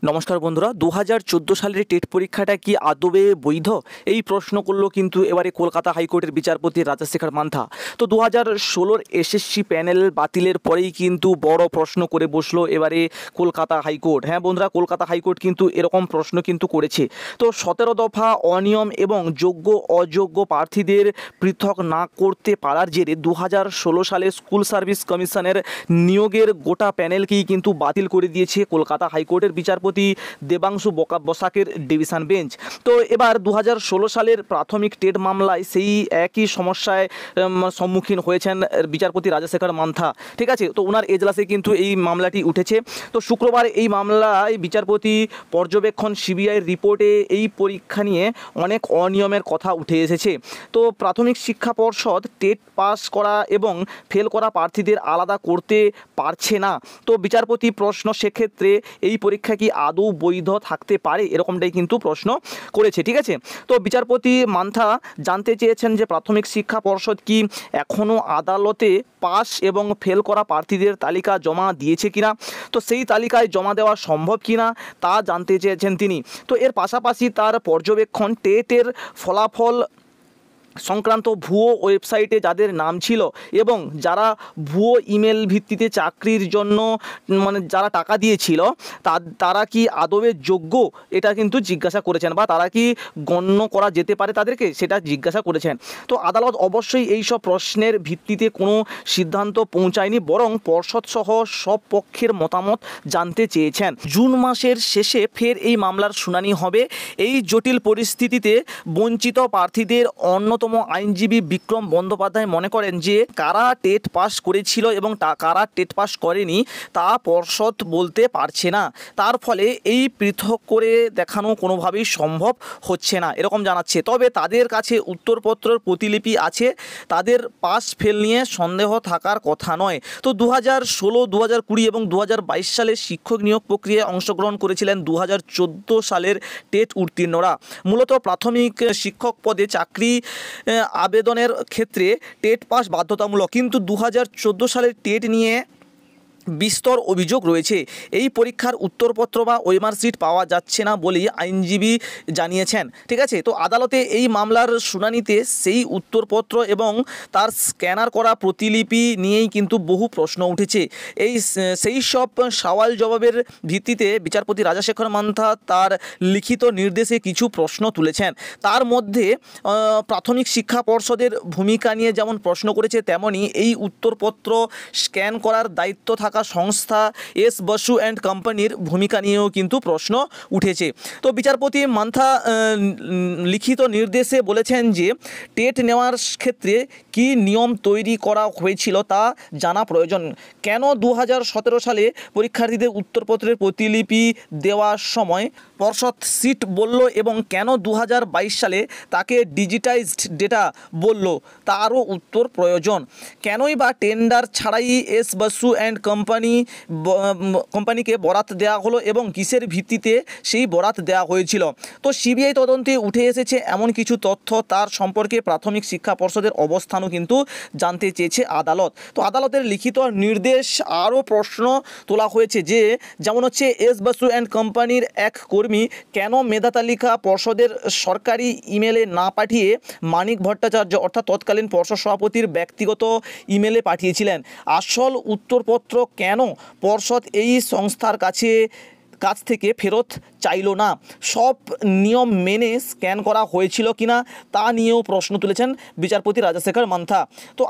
নমস্কার বন্ধুরা, 2014 সালের টেট পরীক্ষাটা কি আদবে বৈধ? এই প্রশ্ন করলো কিন্তু এবারে কলকাতা হাইকোর্টের বিচারপতি রাজশেখর মান্থা। তো 2016 এসএসসি প্যানেল বাতিলের পরেই কিন্তু বড় প্রশ্ন করে বসলো এবারে কলকাতা হাইকোর্ট। হ্যাঁ বন্ধুরা, কলকাতা হাইকোর্ট কিন্তু এরকম প্রশ্ন কিন্তু করেছে। তো 17 দফা অনিয়ম এবং যোগ্য অযোগ্য প্রার্থীদের পৃথক না করতে পারার জেরে 2016 সালে স্কুল সার্ভিস কমিশনের নিয়োগের গোটা প্যানেলকেই কিন্তু বাতিল করে দিয়েছে কলকাতা হাইকোর্টের বিচারপতি দেবাংশু বসাকের ডিভিশন বেঞ্চ। তো এবার 2016 সালের প্রাথমিক টেট মামলায় সেই একই সমস্যায় সম্মুখীন হয়েছেন বিচারপতি রাজশেখর মান্থা। ঠিক আছে, তো ওনার এজলাসে কিন্তু এই মামলাটি উঠেছে। তো শুক্রবার এই মামলায় বিচারপতি পর্যবেক্ষণ সিবিআইয়ের রিপোর্টে এই পরীক্ষা নিয়ে অনেক অনিয়মের কথা উঠে এসেছে। তো প্রাথমিক শিক্ষা পর্ষদ টেট পাস করা এবং ফেল করা প্রার্থীদের আলাদা করতে পারছে না। তো বিচারপতি প্রশ্ন, সেক্ষেত্রে এই পরীক্ষা কি আদৌ বৈধ থাকতে পারে, এরকমটাই কিন্তু প্রশ্ন করেছে। ঠিক আছে, তো বিচারপতি মান্থা জানতে চেয়েছেন যে প্রাথমিক শিক্ষা পর্ষদ কি এখনও আদালতে পাস এবং ফেল করা প্রার্থীদের তালিকা জমা দিয়েছে কিনা, তো সেই তালিকায় জমা দেওয়া সম্ভব কিনা তা জানতে চেয়েছেন তিনি। তো এর পাশাপাশি তার পর্যবেক্ষণ টেটের ফলাফল সংক্রান্ত ভুয়ো ওয়েবসাইটে যাদের নাম ছিল এবং যারা ভুয়ো ইমেল ভিত্তিতে চাকরির জন্য যারা টাকা দিয়েছিল তারা কি আদবে যোগ্য, এটা কিন্তু জিজ্ঞাসা করেছেন, বা তারা কি গণ্য করা যেতে পারে তাদেরকে, সেটা জিজ্ঞাসা করেছেন। তো আদালত অবশ্যই এই সব প্রশ্নের ভিত্তিতে কোনো সিদ্ধান্ত পৌঁছায়নি, বরং পর্ষদসহ সব পক্ষের মতামত জানতে চেয়েছেন। জুন মাসের শেষে ফের এই মামলার শুনানি হবে। এই জটিল পরিস্থিতিতে বঞ্চিত প্রার্থীদের অন্যতম আইনজীবী বিক্রম বন্দ্যোপাধ্যায় মনে করেন যে কারা টেট পাস করেছিল এবং কারা টেট পাস করেনি তা পর্ষদ বলতে পারছে না। তার ফলে এই পৃথক করে দেখানো কোনোভাবেই সম্ভব হচ্ছে না, এরকম জানাচ্ছে। তবে তাদের কাছে উত্তরপত্রের প্রতিলিপি আছে, তাদের পাস ফেল নিয়ে সন্দেহ থাকার কথা নয়। তো 2016, 2020 এবং 2022 সালে শিক্ষক নিয়োগ প্রক্রিয়ায় অংশগ্রহণ করেছিলেন 2014 সালের টেট উত্তীর্ণরা। মূলত প্রাথমিক শিক্ষক পদে চাকরি আবেদনের ক্ষেত্রে টেট পাস বাধ্যতামূলক, কিন্তু 2014 সালের টেট নিয়ে বিস্তর অভিযোগ রয়েছে। এই পরীক্ষার উত্তরপত্র বা ওয়েমার্কশিট পাওয়া যাচ্ছে না বলেই আইনজীবী জানিয়েছেন। ঠিক আছে, তো আদালতে এই মামলার শুনানিতে সেই উত্তরপত্র এবং তার স্ক্যানার করা প্রতিলিপি নিয়েই কিন্তু বহু প্রশ্ন উঠেছে। সেই সব সওয়াল জবাবের ভিত্তিতে বিচারপতি রাজশেখর মান্থা তার লিখিত নির্দেশে কিছু প্রশ্ন তুলেছেন। তার মধ্যে প্রাথমিক শিক্ষা পর্ষদের ভূমিকা নিয়ে যেমন প্রশ্ন করেছে, তেমনি এই উত্তরপত্র স্ক্যান করার দায়িত্ব থাকা সংস্থা এস বসু অ্যান্ড কোম্পানির ভূমিকা নিয়েও কিন্তু প্রশ্ন উঠেছে। তো বিচারপতি মান্থা লিখিত নির্দেশে বলেছেন যে টেট নেওয়ার ক্ষেত্রে কি নিয়ম তৈরি করা হয়েছিল তা জানা প্রয়োজন। কেন 2017 সালে পরীক্ষার্থীদের উত্তরপত্রের প্রতিলিপি দেওয়ার সময় পর্ষদ সিট বলল এবং কেন 2022 সালে তাকে ডিজিটাইজড ডেটা বলল, তারও উত্তর প্রয়োজন। কেনই বা টেন্ডার ছাড়াই এস বসু অ্যান্ড কোম্পানিকে বরাত দেওয়া হলো এবং কিসের ভিত্তিতে সেই বরাত দেওয়া হয়েছিল। তো সিবিআই তদন্তে উঠে এসেছে এমন কিছু তথ্য, তার সম্পর্কে প্রাথমিক শিক্ষা পর্ষদের অবস্থানও কিন্তু জানতে চেয়েছে আদালত। তো আদালতের লিখিত নির্দেশ আরও প্রশ্ন তোলা হয়েছে, যে যেমন হচ্ছে এস বসু অ্যান্ড কোম্পানির এক কর্মী কেন মেধা তালিকা পর্ষদের সরকারি ইমেলে না পাঠিয়ে মানিক ভট্টাচার্য অর্থাৎ তৎকালীন পর্ষদ সভাপতির ব্যক্তিগত ইমেলে পাঠিয়েছিলেন। আসল উত্তরপত্র কেন পর্ষদ এই সংস্থার কাছ থেকে ফেরত চাইল না, সব নিয়ম মেনে স্ক্যান করা হয়েছিল কিনা তা নিয়েও প্রশ্ন তুলেছেন বিচারপতি রাজশেখর মান্থা। তো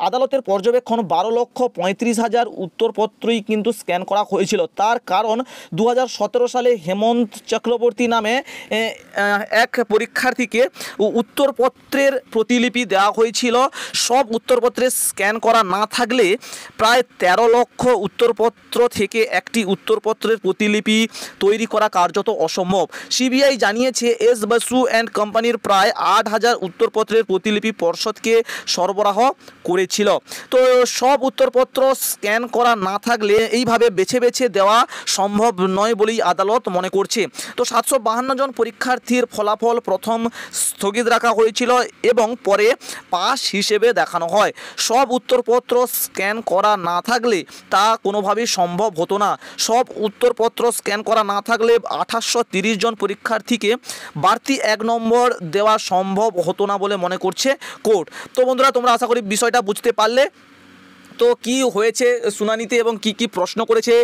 আদালতের পর্যবেক্ষণ 12,35,000 উত্তরপত্রই কিন্তু স্ক্যান করা হয়েছিল। তার কারণ 2017 সালে হেমন্ত চক্রবর্তী নামে এক পরীক্ষার্থীকে উত্তরপত্রের প্রতিলিপি দেওয়া হয়েছিল। সব উত্তরপত্রে স্ক্যান করা না থাকলে প্রায় 13 লক্ষ উত্তরপত্র থেকে একটি উত্তরপত্রের প্রতিলিপি তৈরি করা কার্যত অসম্ভব। সিবিআই জানিয়েছে এস বসু অ্যান্ড কোম্পানির প্রায় 8,000 উত্তরপত্রের প্রতিলিপি পর্ষদকে সরবরাহ করেছিল। তো সব উত্তরপত্র স্ক্যান করা না থাকলে এইভাবে বেছে বেছে দেওয়া সম্ভব নয় বলেই আদালত মনে করছে। তো 752 জন পরীক্ষার্থীর ফলাফল প্রথম স্থগিত রাখা হয়েছিল এবং পরে পাস হিসেবে দেখানো হয়। সব উত্তরপত্র স্ক্যান করা না থাকলে তা কোনোভাবেই সম্ভব হতো না। সব উত্তর উত্তরপত্র স্ক্যান করা না থাকলে 2830 জন পরীক্ষার্থীকে বাড়তি 1 নম্বর দেওয়া সম্ভব হতো না বলে মনে করছে কোর্ট। তো বন্ধুরা, তোমরা আশা করি বিষয়টা বুঝতে পারলে। তো কি হয়েছে শুনানিতে এবং কি প্রশ্ন করেছে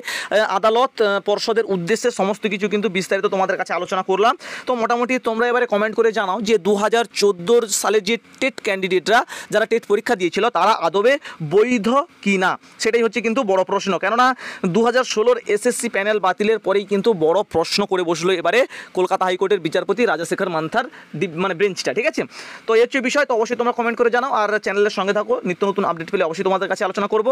আদালত পর্ষদের উদ্দেশ্যে সমস্ত কিছু কিন্তু বিস্তারিত তোমাদের কাছে আলোচনা করলাম। তো মোটামুটি তোমরা এবারে কমেন্ট করে জানাও যে 2014 সালের যে টেট ক্যান্ডিডেটরা যারা টেট পরীক্ষা দিয়েছিল তারা আদবে বৈধ কি না, সেটাই হচ্ছে কিন্তু বড় প্রশ্ন। কেননা 2016 এসএসসি প্যানেল বাতিলের পরেই কিন্তু বড় প্রশ্ন করে বসলো এবারে কলকাতা হাইকোর্টের বিচারপতি রাজাশেখর মান্থার মানে বেঞ্চটা। ঠিক আছে, তো এই হচ্ছে বিষয়। তো অবশ্যই তোমরা কমেন্ট করে জানাও আর চ্যানেলের সঙ্গে থাকো, নিত্য নতুন আপডেট পেলে অবশ্যই তোমাদের কাছে আলোচনা করব।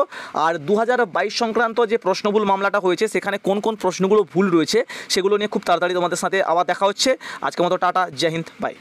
আর 2022 সংক্রান্ত যে প্রশ্নভুল মামলাটা হয়েছে সেখানে কোন কোন প্রশ্নগুলো ভুল রয়েছে সেগুলো নিয়ে খুব তাড়াতাড়ি তোমাদের সাথে আবার দেখা হচ্ছে। আজকের মতো টাটা, জয় হিন্দ, বাই।